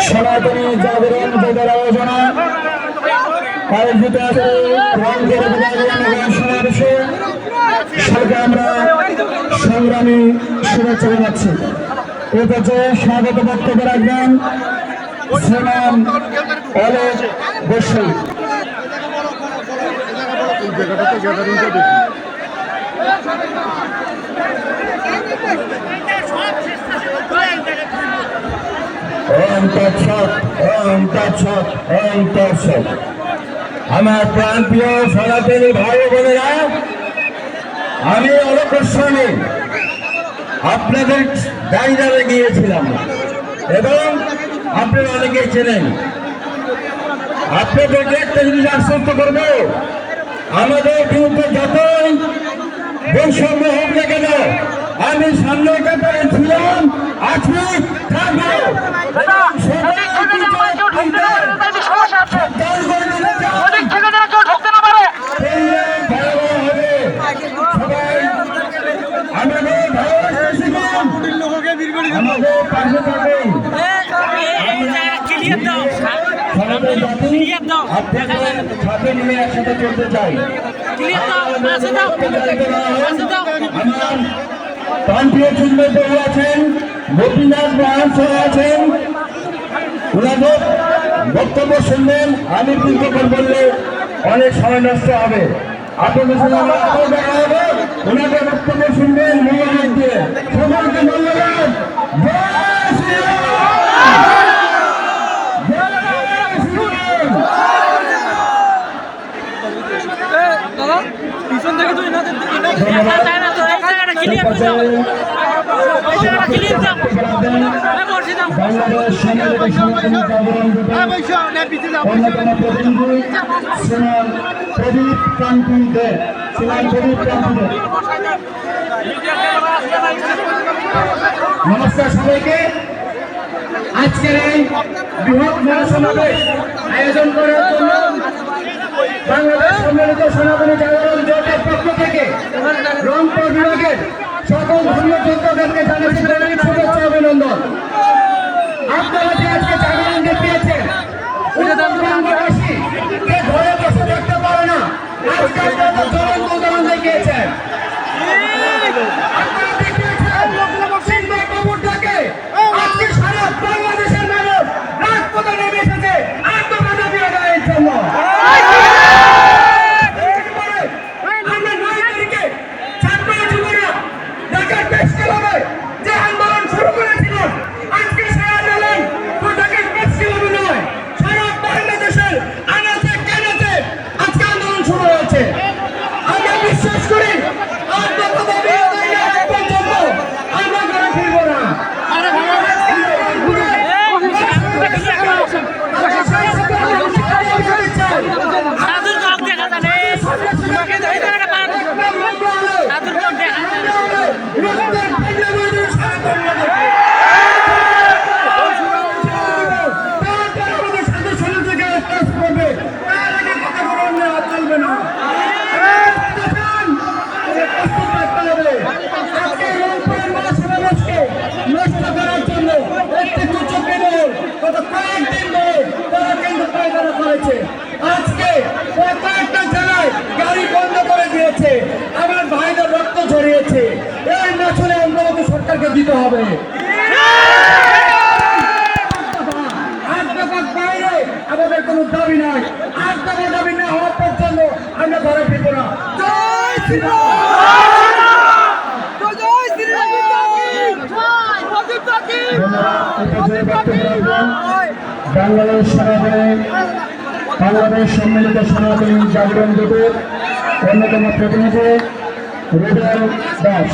সনাতনী জাগরণ যুগের আয়োজনে আয়োজিত আছে রঙের সমাবেশে সরকার আমরা সংগ্রামী শুভেচ্ছা জানাচ্ছি। এ পর্যায়ে স্বাগত বক্তব্য রাখবেন শ্রীমান অলোক বসু। আমার প্রান্তীয় সনাতনী ভাই বোনেরা, আমি অলোক গোস্বামী আপনাদের দাঁড়িয়ে গিয়েছিলাম এবং আপনারা অনেকে চেনেন। আপনাদেরকে একটা জিনিস আশ্বস্ত করবো, আমাদের বিরুদ্ধে যতই বৈষম্য হোক না কেন আমি সামনে কাতারে ছিলাম, আছি, থাকবো। আমাদের পাশে থাকুন। আপনাদের সাথে নিয়ে একসাথে চলতে চাই। আমার প্রান্তীয় চিন্ময় আছেন, গোপীনাথ মহাশয় আছেন, ওনাদের বক্তব্য শুনবেন। আমি কিন্তু বললে অনেক সময় নষ্ট হবে। আপনাদের সঙ্গে আমার আবার দেখা হবে, ওনাদের বক্তব্য শুনবেন মনোযোগ দিয়ে। সকলকে ধন্যবাদ। পিছন থেকে তো এনাদের নমস্কার সবাইকে। আজকের এই বৃহৎ মহাসমাবেশ আয়োজন করার জন্য বাংলাদেশ সম্মিলিত সনাতনী জাগরণ জোটের পক্ষ থেকে রংপুর বিভাগের সকল ধর্মযোদ্ধাদেরকে জানাচ্ছি শুভেচ্ছা অভিনন্দন। আপনারা যে আজকে জাগরণ দেখিয়েছেন, ঘরে বসে দেখতে পারে না, আজকে আপনারা জ্বলন্ত উদাহরণ দেখিয়েছেন। আজকে সারা বাংলাদেশের মানুষ রাজপথে নেমে এসেছে আত্মবাদী বিরোধের জন্য। আজকে কয়েকটা জেলায় গাড়ি বন্ধ করে দিয়েছে, আমার ভাইদের রক্ত ঝরিয়েছে। এই মাসুলে অন্তত সরকারকে দিতে হবে। বাইরে আমাদের কোনো দাবি নাই। 8 দফা দাবি না হওয়া পর্যন্ত আমরা ঘরে ফিরব না। জয় শ্রীরাম। বাংলাদেশ সম্মিলিত সনাতনী জাগরণ জোটের অন্যতম প্রতিনিধি রুবেল দাস।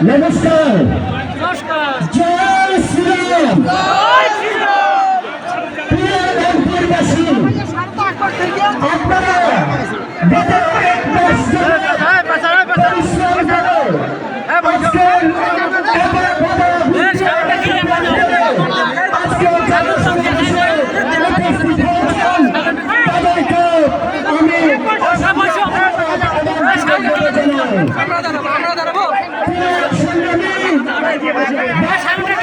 নমস্কার। জয় শ্রীরাম। প্রিয় রংপুরবাসী, আপনারা গত কয়েক মাস পরিশ্রম করে আজকের আমি সামনে